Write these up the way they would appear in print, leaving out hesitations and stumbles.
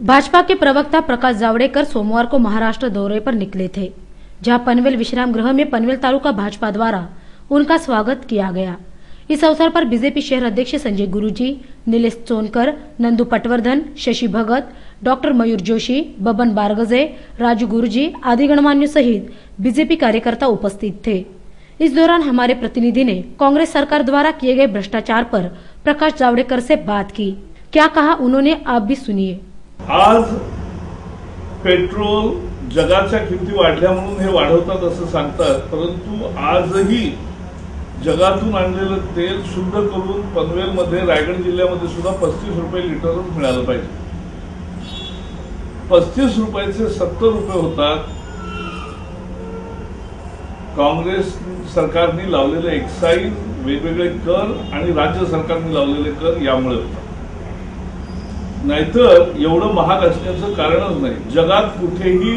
भाजपा के प्रवक्ता प्रकाश जावड़ेकर सोमवार को महाराष्ट्र दौरे पर निकले थे, जहां पनवेल विश्राम गृह में पनवेल तालुका भाजपा द्वारा उनका स्वागत किया गया। इस अवसर पर बीजेपी शहर अध्यक्ष संजय गुरुजी, नीलेश चोनकर, नंदू पटवर्धन, शशि भगत, डॉक्टर मयूर जोशी, बबन बारगजे, राजू गुरुजी आदि गणमान्य सहित बीजेपी कार्यकर्ता उपस्थित थे। इस दौरान हमारे प्रतिनिधि ने कांग्रेस सरकार द्वारा किए गए भ्रष्टाचार पर प्रकाश जावड़ेकर से बात की। क्या कहा उन्होंने, आप भी सुनिए। आज पेट्रोल जगाच्या किमती वाढल्या म्हणून हे वाढवतात असं सांगतात, परंतु आजही जगातून आणलेलं तेल शुद्ध करून पनवेलमध्ये रायगड जिल्ह्यामध्ये सुद्धा 35 रुपये लिटरच मिळालं पाहिजे। 35 रुपयाचे 70 रुपये होतात। काँग्रेस सरकारने लावलेले एक्साइज, वेगवेगळे कर आणि राज्य सरकारने लावलेले कर यामुळे होतात। नाहीतर एवढं महाग असण्याचं कारणच नाही। जगात कुठेही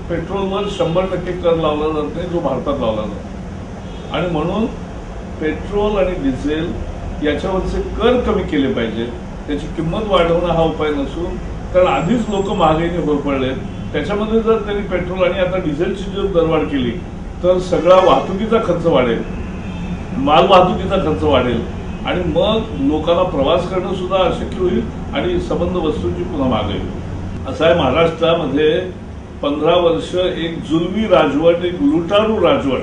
पेट्रोलवर 100% कर लावला जात नाही जो भारतात लावला जातो, आणि म्हणून पेट्रोल आणि डिझेल याच्यावरचे कर कमी केले पाहिजे। त्याची किंमत वाढवणं हा उपाय नसून, कारण आधीच लोक महागाईने होरपळले, त्याच्यामध्ये जर त्यांनी पेट्रोल आणि आता डिझेलची जर दरवाढ केली तर सगळा वाहतुकीचा खर्च वाढेल, माल वाहतुकीचा खर्च वाढेल, आणि मग लोकांना प्रवास करणं सुद्धा अशक्य होईल आणि संबंध वस्तूंची पुन्हा महागाई होईल। असं आहे, महाराष्ट्रामध्ये 15 वर्ष एक जुलमी राजवट, एक लुटारू राजवट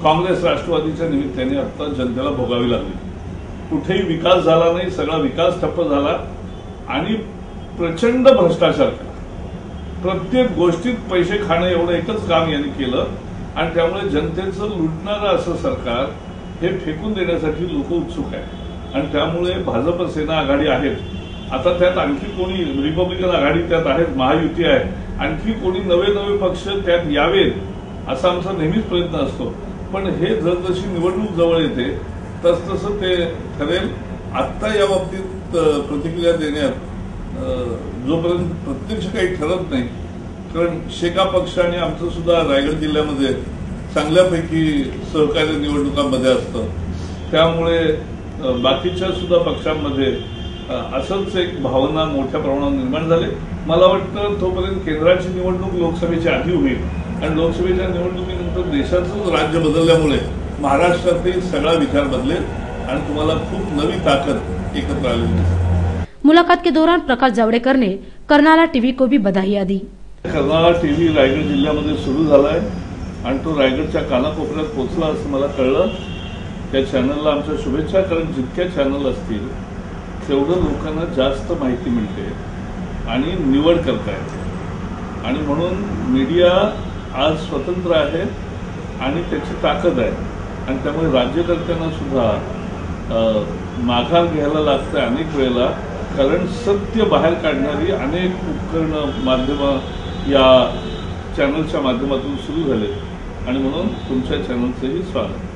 काँग्रेस राष्ट्रवादीच्या निमित्ताने आता जनतेला भोगावी लागली। कुठेही विकास झाला नाही, सगळा विकास ठप्प झाला आणि प्रचंड भ्रष्टाचार केला। प्रत्येक गोष्टीत पैसे खाणं एवढं एकच काम यांनी केलं, आणि त्यामुळे जनतेचं लुटणारं असं सरकार हे फेकून देण्यासाठी लोक उत्सुक आहेत। आणि त्यामुळे भाजप सेना आघाडी आहेत, आता त्यात आणखी कोणी रिपब्लिकन आघाडी त्यात आहेत, महायुती आहे, आणखी कोणी नवे पक्ष त्यात यावेत असा आमचा नेहमीच प्रयत्न असतो। पण हे जसजशी निवडणूक जवळ येते तसतसं ते ठरेल। आत्ता या बाबतीत प्रतिक्रिया देण्यात जोपर्यंत प्रत्यक्ष काही ठरत नाही, कारण शेका पक्ष आणि आमचं सुद्धा रायगड जिल्ह्यामध्ये चांगल्यापैकी सहकार्य निवडणुकांमध्ये असतं, त्यामुळे बाकीच्या सुद्धा पक्षांमध्ये असंच एक भावना मोठ्या प्रमाणावर निर्माण झाली। मला वाटतं तोपर्यंत केंद्राची निवडणूक लोकसभेच्या आधी होईल, आणि लोकसभेच्या निवडणुकीनंतर देशाचं राज्य बदलल्यामुळे महाराष्ट्रातही सगळा विचार बदलेल आणि तुम्हाला खूप नवी ताकद एकत्र आलेली दिसेल। मुलाकात के दौरान प्रकाश जावड़ेकर ने कर्नाला टीवी को भी बधाइयां दी। कर्नाला टीव्ही रायगड जिल्ह्यामध्ये सुरू झाला आहे आणि तो रायगडच्या कानाकोपऱ्यात पोहोचला असं मला कळलं। त्या चॅनलला आमच्या शुभेच्छा, कारण जितक्या चॅनल असतील तेवढं लोकांना जास्त माहिती मिळते आणि निवड करता येते, आणि म्हणून मीडिया आज स्वतंत्र आहे आणि त्याची ताकद आहे, आणि त्यामुळे राज्यकर्त्यांना सुद्धा माघार घ्यायला लागतं अनेक वेळेला, कारण सत्य बाहेर काढणारी अनेक उपकरणं माध्यमं या चॅनलच्या माध्यमातून सुरू झाले, आणि म्हणून तुमच्या चॅनलचंही स्वागत।